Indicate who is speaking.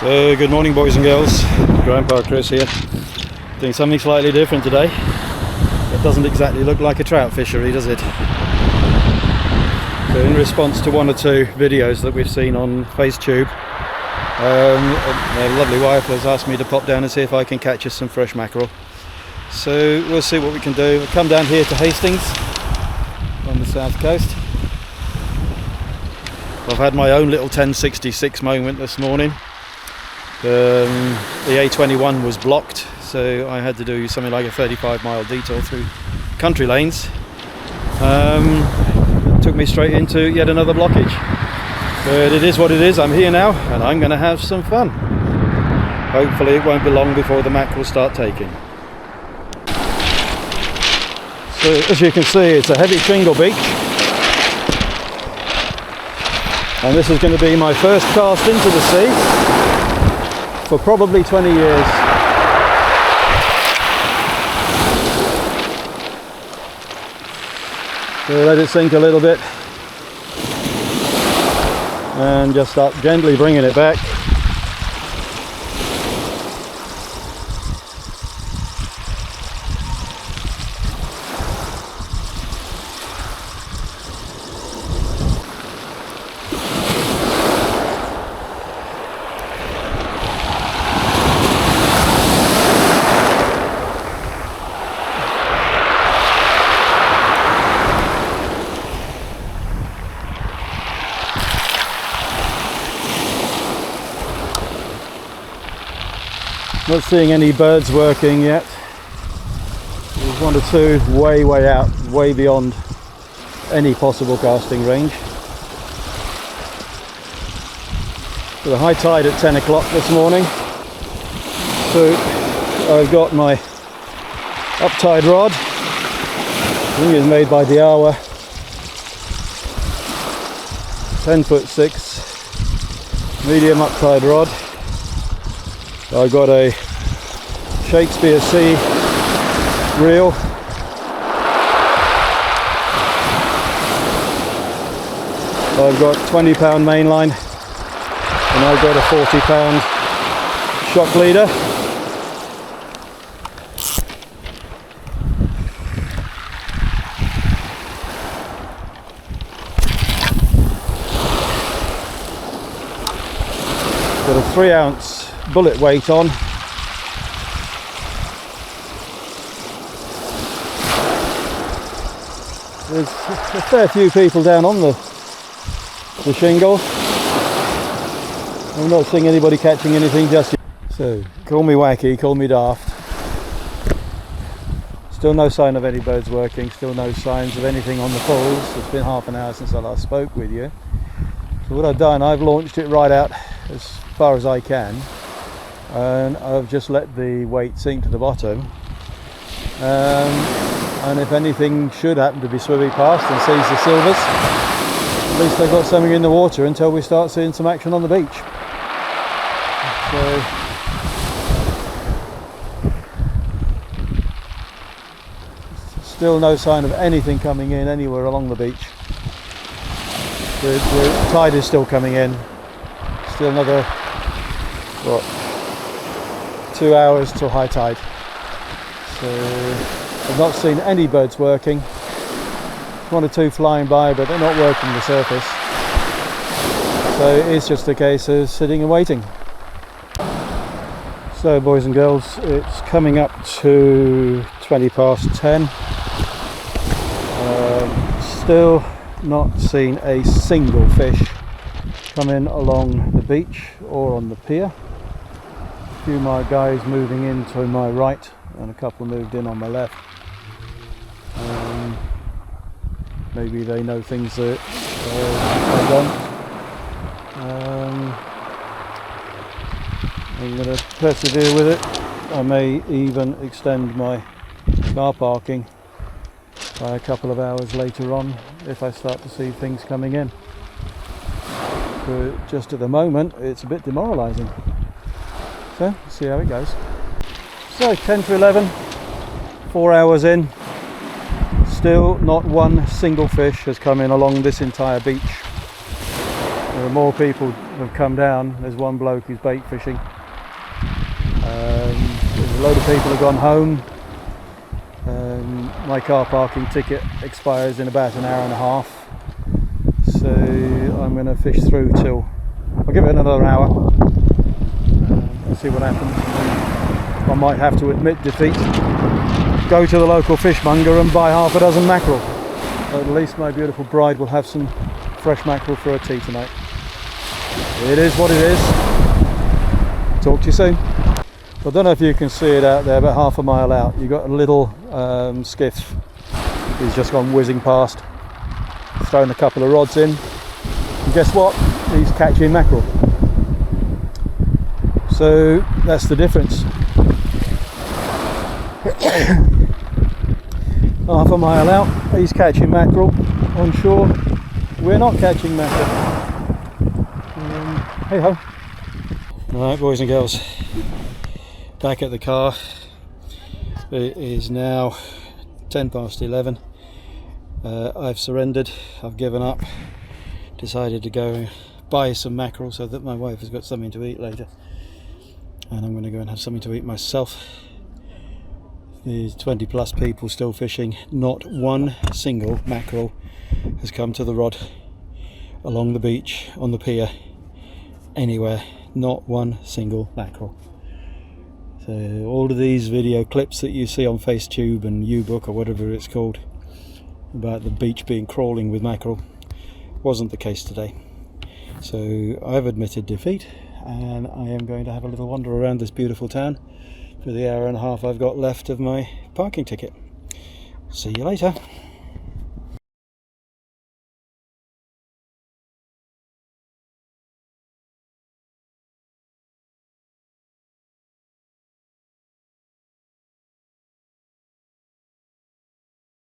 Speaker 1: So good morning, boys and girls. Grandpa Chris here, doing something slightly different today. It doesn't exactly look like a trout fishery, does it? So in response to one or two videos that we've seen on FaceTube, my lovely wife has asked me to pop down and see if I can catch us some fresh mackerel. So we'll see what we can do. We'll come down here to Hastings on the south coast. I've had my own little 1066 moment this morning. The A21 was blocked, so I had to do something like a 35-mile detour through country lanes. It took me straight into yet another blockage. But it is what it is. I'm here now and I'm going to have some fun. Hopefully it won't be long before the mackerel start taking. So as you can see, it's a heavy shingle beach. And this is going to be my first cast into the sea for probably 20 years. So let it sink a little bit and just start gently bringing it back. Not seeing any birds working yet. There's one or two way out, way beyond any possible casting range. So the high tide at 10 o'clock this morning. So I've got my uptide rod. I think it's made by the hour. 10'6" medium uptide rod. I've got a Shakespeare Sea reel. I've got 20-pound mainline and I've got a 40-pound shock leader. Got a 3-ounce bullet weight on. There's a fair few people down on the shingle. I'm not seeing anybody catching anything just yet. So call me wacky, call me daft. Still no sign of any birds working, still no signs of anything on the falls. It's been half an hour since I last spoke with you. So what I've done, I've launched it right out as far as I can. And I've just let the weight sink to the bottom, and if anything should happen to be swimming past and sees the silvers, at least they've got something in the water until we start seeing some action on the beach. So still no sign of anything coming in anywhere along the beach. The tide is still coming in. Still another 2 hours till high tide. So I've not seen any birds working. One or two flying by, but they're not working the surface. So it's just a case of sitting and waiting. So boys and girls, it's coming up to 20 past 10. Still not seen a single fish coming along the beach or on the pier. A few of my guys moving in to my right and a couple moved in on my left. Maybe they know things that I don't. I'm going to persevere with it. I may even extend my car parking by a couple of hours later on if I start to see things coming in. But just at the moment it's a bit demoralising. So, see how it goes. So 10 to 11, 4 hours in, still not one single fish has come in along this entire beach. There are more people have come down. There's one bloke who's bait fishing. There's a load of people have gone home. My car parking ticket expires in about an hour and a half, so I'm going to fish through till, I'll give it another hour and see what happens. I might have to admit defeat, go to the local fishmonger and buy half a dozen mackerel. At least my beautiful bride will have some fresh mackerel for her tea tonight. It is what it is. Talk to you soon. I don't know if you can see it out there, but half a mile out you've got a little skiff. He's just gone whizzing past, thrown a couple of rods in, and guess what? He's catching mackerel. So that's the difference. Half a mile out, he's catching mackerel on shore. We're not catching mackerel. Hey ho. Alright, boys and girls, back at the car. It is now 11:10. I've surrendered, I've given up, decided to go buy some mackerel so that my wife has got something to eat later, and I'm going to go and have something to eat myself. There's 20 plus people still fishing. Not one single mackerel has come to the rod along the beach, on the pier, anywhere. Not one single mackerel. So all of these video clips that you see on FaceTube and uBook or whatever it's called about the beach being crawling with mackerel wasn't the case today. So I've admitted defeat, and I am going to have a little wander around this beautiful town for the hour and a half I've got left of my parking ticket. See you later.